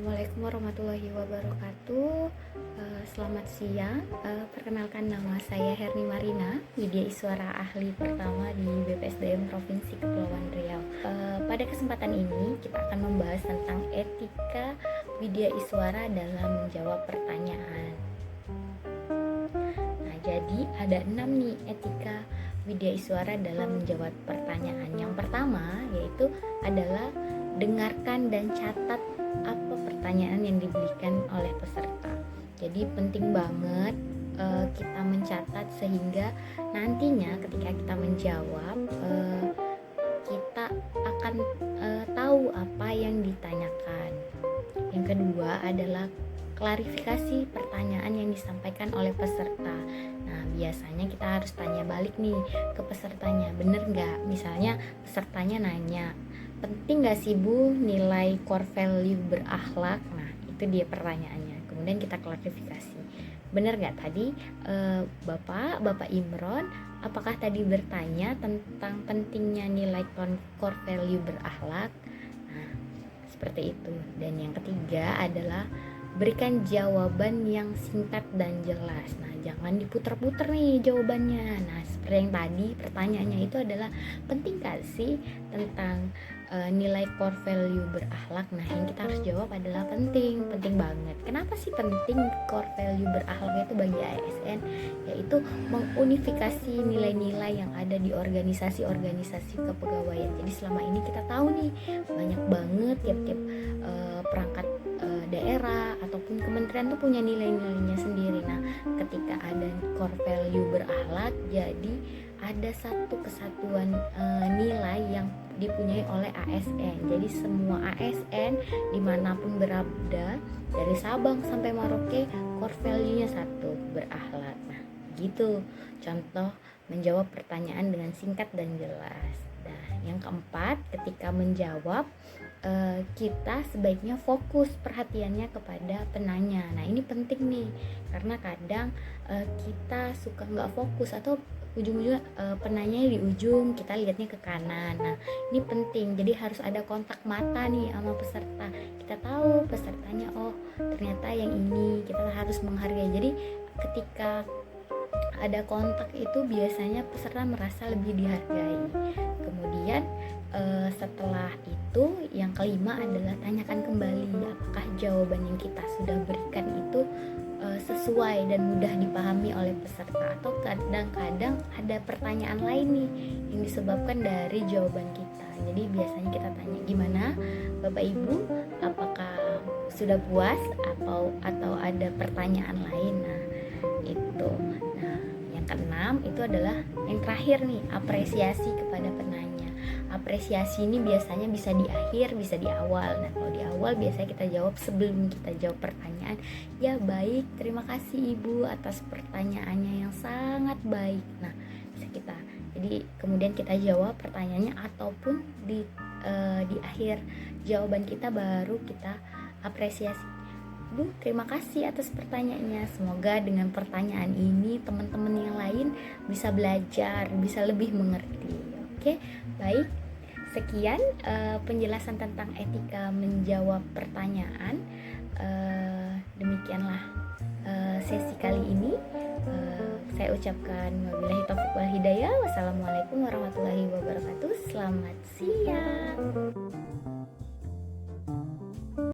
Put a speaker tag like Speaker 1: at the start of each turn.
Speaker 1: Assalamualaikum warahmatullahi wabarakatuh. Selamat siang. Perkenalkan, nama saya Herni Marina, Widya Iswara Ahli pertama di BPSDM Provinsi Kepulauan Riau. Pada kesempatan ini kita akan membahas tentang etika Widya Iswara dalam menjawab pertanyaan. Nah, jadi ada 6 nih etika Widya Iswara dalam menjawab pertanyaan. Yang pertama yaitu adalah dengarkan dan catat apa pertanyaan yang diberikan oleh peserta. Jadi penting banget kita mencatat sehingga nantinya ketika kita menjawab kita akan tahu apa yang ditanyakan. Yang kedua adalah klarifikasi pertanyaan yang disampaikan oleh peserta. Nah, biasanya kita harus tanya balik nih ke pesertanya, bener nggak? Misalnya pesertanya nanya, penting gak sih Bu nilai core value berakhlak? Nah, itu dia pertanyaannya. Kemudian kita klarifikasi, bener gak tadi Bapak Imron, apakah tadi bertanya tentang pentingnya nilai core value berakhlak? Nah, seperti itu. Dan yang ketiga adalah berikan jawaban yang singkat dan jelas. Nah, jangan diputer-puter nih jawabannya. Nah, seperti yang tadi pertanyaannya itu adalah penting gak sih tentang nilai core value berakhlak. Nah, yang kita harus jawab adalah penting banget. Kenapa sih penting core value berakhlak itu bagi ASN? Yaitu mengunifikasi nilai-nilai yang ada di organisasi-organisasi kepegawaian. Jadi selama ini kita tahu nih banyak banget tiap-tiap perangkat daerah ataupun kementerian tuh punya nilai-nilainya sendiri. Nah, ketika ada core value berakhlak, jadi ada satu kesatuan nilai yang dipunyai oleh ASN. Jadi semua ASN dimanapun berada, dari Sabang sampai Merauke, core value-nya satu, berakhlak. Nah, gitu contoh menjawab pertanyaan dengan singkat dan jelas. Nah, yang keempat, ketika menjawab kita sebaiknya fokus perhatiannya kepada penanya. Nah, ini penting nih, karena kadang kita suka nggak fokus atau ujung-ujungnya penanya di ujung, kita lihatnya ke kanan. Nah, ini penting, jadi harus ada kontak mata nih sama peserta. Kita tahu pesertanya, oh ternyata yang ini, kita harus menghargai. Jadi ketika ada kontak itu biasanya peserta merasa lebih dihargai. Kemudian setelah itu yang kelima adalah tanyakan kembali apakah jawaban yang kita sudah berikan itu sesuai dan mudah dipahami oleh peserta, atau kadang-kadang ada pertanyaan lain nih yang disebabkan dari jawaban kita. Jadi biasanya kita tanya, gimana Bapak Ibu, apakah sudah puas atau ada pertanyaan lain? Nah, itu. Nah, yang keenam itu adalah yang terakhir nih, apresiasi kepada penanya. Apresiasi ini biasanya bisa di akhir, bisa di awal. Nah, kalau di awal biasanya kita jawab sebelum kita jawab pertanyaan. Ya baik, terima kasih Ibu atas pertanyaannya yang sangat baik. Nah, bisa kita. Jadi kemudian kita jawab pertanyaannya, ataupun di akhir jawaban kita baru kita apresiasi. Bu, terima kasih atas pertanyaannya. Semoga dengan pertanyaan ini teman-teman yang lain bisa belajar, bisa lebih mengerti. Oke, baik. Sekian penjelasan tentang etika menjawab pertanyaan. Demikianlah sesi kali ini. Saya ucapkan wabillahi taufiq wal hidayah. Wassalamualaikum warahmatullahi wabarakatuh. Selamat siang.